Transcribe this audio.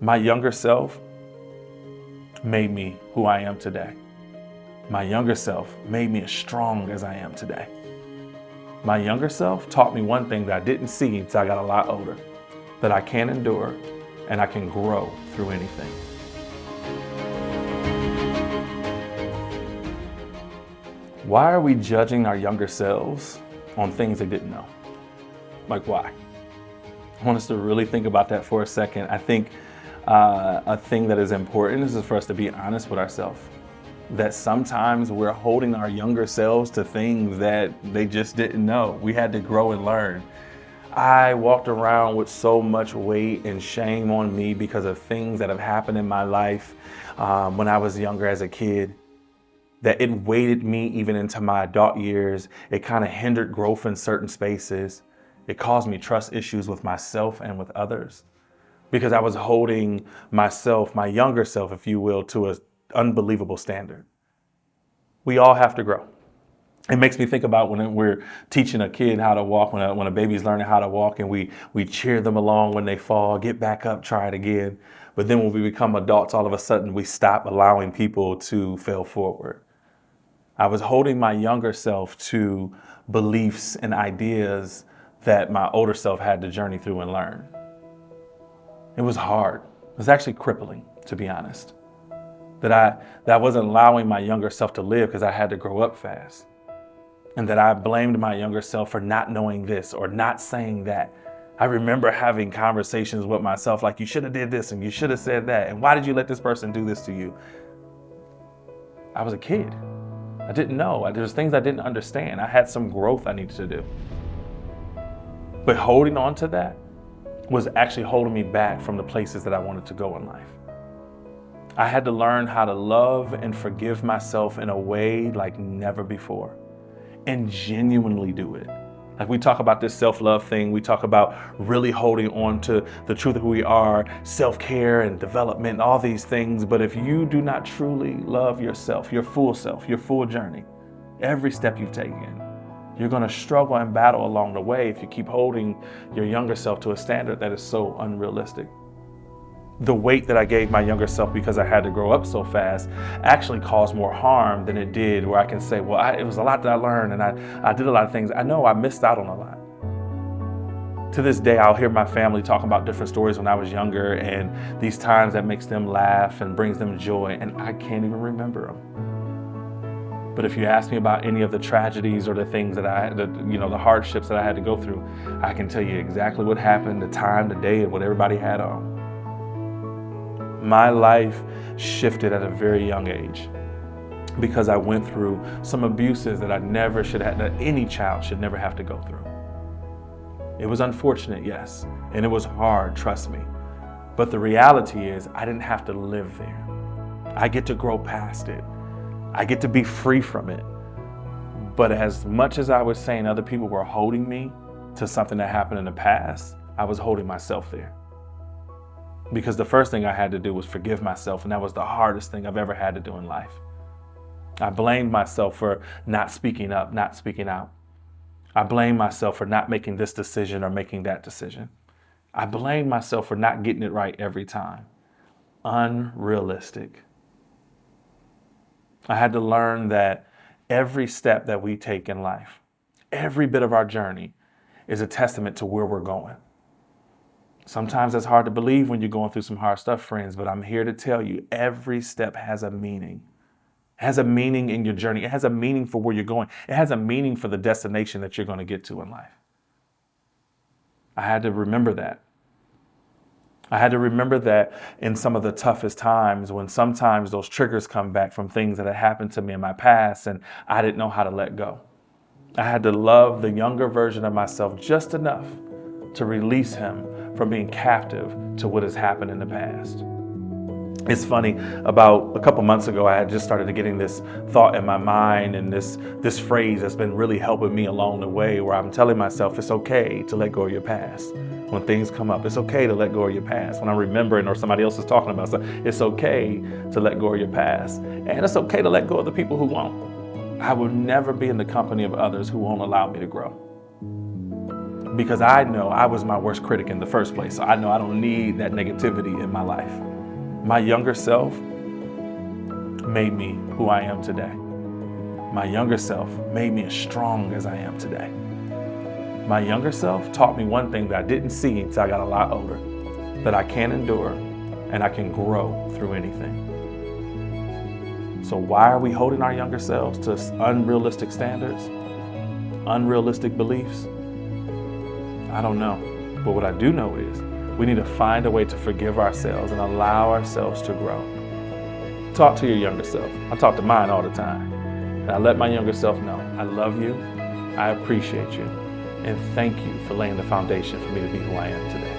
My younger self made me who I am today. My younger self made me as strong as I am today. My younger self taught me one thing that I didn't see until I got a lot older, that I can endure and I can grow through anything. Why are we judging our younger selves on things they didn't know? Like, why? I want us to really think about that for a second. I think a thing that is important is for us to be honest with ourselves. That sometimes we're holding our younger selves to things that they just didn't know. We had to grow and learn. I walked around with so much weight and shame on me because of things that have happened in my life when I was younger as a kid, that it weighted me even into my adult years. It kind of hindered growth in certain spaces. It caused me trust issues with myself and with others because I was holding myself, my younger self, if you will, to an unbelievable standard. We all have to grow. It makes me think about when we're teaching a kid how to walk, when a baby's learning how to walk, and we cheer them along when they fall, get back up, try it again. But then when we become adults, all of a sudden we stop allowing people to fail forward. I was holding my younger self to beliefs and ideas that my older self had to journey through and learn. It was hard. It was actually crippling, to be honest. That I wasn't allowing my younger self to live because I had to grow up fast. And that I blamed my younger self for not knowing this or not saying that. I remember having conversations with myself like, you should have did this and you should have said that. And why did you let this person do this to you? I was a kid. I didn't know. There was things I didn't understand. I had some growth I needed to do. But holding on to that was actually holding me back from the places that I wanted to go in life. I had to learn how to love and forgive myself in a way like never before and genuinely do it. Like we talk about this self-love thing, we talk about really holding on to the truth of who we are, self-care and development, all these things. But if you do not truly love yourself, your full journey, every step you've taken, you're going to struggle and battle along the way if you keep holding your younger self to a standard that is so unrealistic. The weight that I gave my younger self because I had to grow up so fast actually caused more harm than it did, where I can say, well, it was a lot that I learned and I did a lot of things. I know I missed out on a lot. To this day, I'll hear my family talking about different stories when I was younger and these times that makes them laugh and brings them joy, and I can't even remember them. But if you ask me about any of the tragedies or the things that the hardships that I had to go through, I can tell you exactly what happened, the time, the day, and what everybody had on. My life shifted at a very young age because I went through some abuses that that any child should never have to go through. It was unfortunate, yes, and it was hard, trust me. But the reality is I didn't have to live there. I get to grow past it. I get to be free from it. But as much as I was saying other people were holding me to something that happened in the past, I was holding myself there. Because the first thing I had to do was forgive myself, and that was the hardest thing I've ever had to do in life. I blamed myself for not speaking up, not speaking out. I blamed myself for not making this decision or making that decision. I blamed myself for not getting it right every time. Unrealistic. I had to learn that every step that we take in life, every bit of our journey, is a testament to where we're going. Sometimes that's hard to believe when you're going through some hard stuff, friends, but I'm here to tell you every step has a meaning. It has a meaning in your journey. It has a meaning for where you're going. It has a meaning for the destination that you're going to get to in life. I had to remember that. I had to remember that in some of the toughest times, when sometimes those triggers come back from things that had happened to me in my past and I didn't know how to let go. I had to love the younger version of myself just enough to release him from being captive to what has happened in the past. It's funny, about a couple months ago, I had just started getting this thought in my mind and this phrase that's been really helping me along the way, where I'm telling myself it's okay to let go of your past. When things come up, it's okay to let go of your past. When I'm remembering or somebody else is talking about something, it's okay to let go of your past. And it's okay to let go of the people who won't. I will never be in the company of others who won't allow me to grow. because I know I was my worst critic in the first place. So I know I don't need that negativity in my life. My younger self made me who I am today. My younger self made me as strong as I am today. My younger self taught me one thing that I didn't see until I got a lot older, that I can endure and I can grow through anything. So why are we holding our younger selves to unrealistic standards, unrealistic beliefs? I don't know. But what I do know is we need to find a way to forgive ourselves and allow ourselves to grow. Talk to your younger self. I talk to mine all the time. And I let my younger self know, I love you, I appreciate you, and thank you for laying the foundation for me to be who I am today.